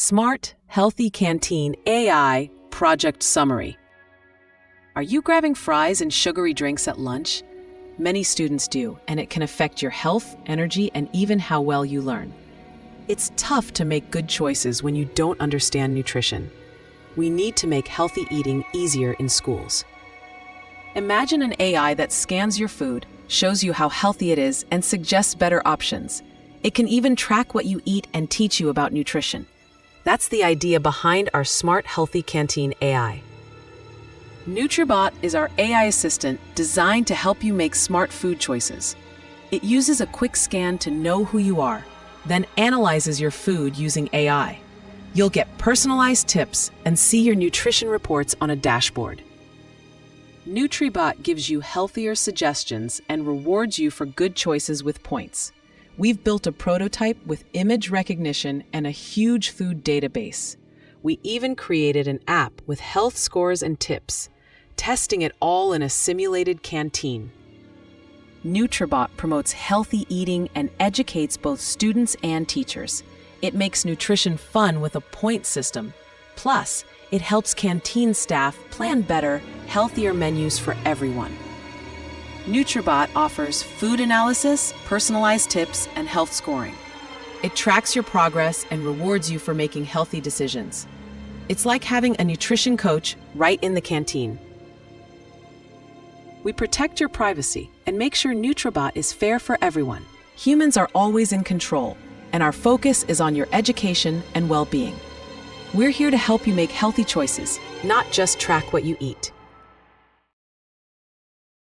SMART HEALTHY CANTEEN AI Project Summary. Are you grabbing fries and sugary drinks at lunch? Many students do, and it can affect your health, energy, and even how well you learn. It's tough to make good choices when you don't understand nutrition. We need to make healthy eating easier in schools. Imagine an AI that scans your food, shows you how healthy it is, and suggests better options. It can even track what you eat and teach you about nutrition. That's the idea behind our SMART HEALTHY CANTEEN AI. NutriBot is our AI assistant designed to help you make smart food choices. It uses a quick scan to know who you are, then analyzes your food using AI. You'll get personalized tips and see your nutrition reports on a dashboard. NutriBot gives you healthier suggestions and rewards you for good choices with points. We've built a prototype with image recognition and a huge food database. We even created an app with health scores and tips, testing it all in a simulated canteen. NutriBot promotes healthy eating and educates both students and teachers. It makes nutrition fun with a point system. Plus, it helps canteen staff plan better, healthier menus for everyone. NutriBot offers food analysis, personalized tips, and health scoring. It tracks your progress and rewards you for making healthy decisions. It's like having a nutrition coach right in the canteen. We protect your privacy and make sure NutriBot is fair for everyone. Humans are always in control, and our focus is on your education and well-being. We're here to help you make healthy choices, not just track what you eat.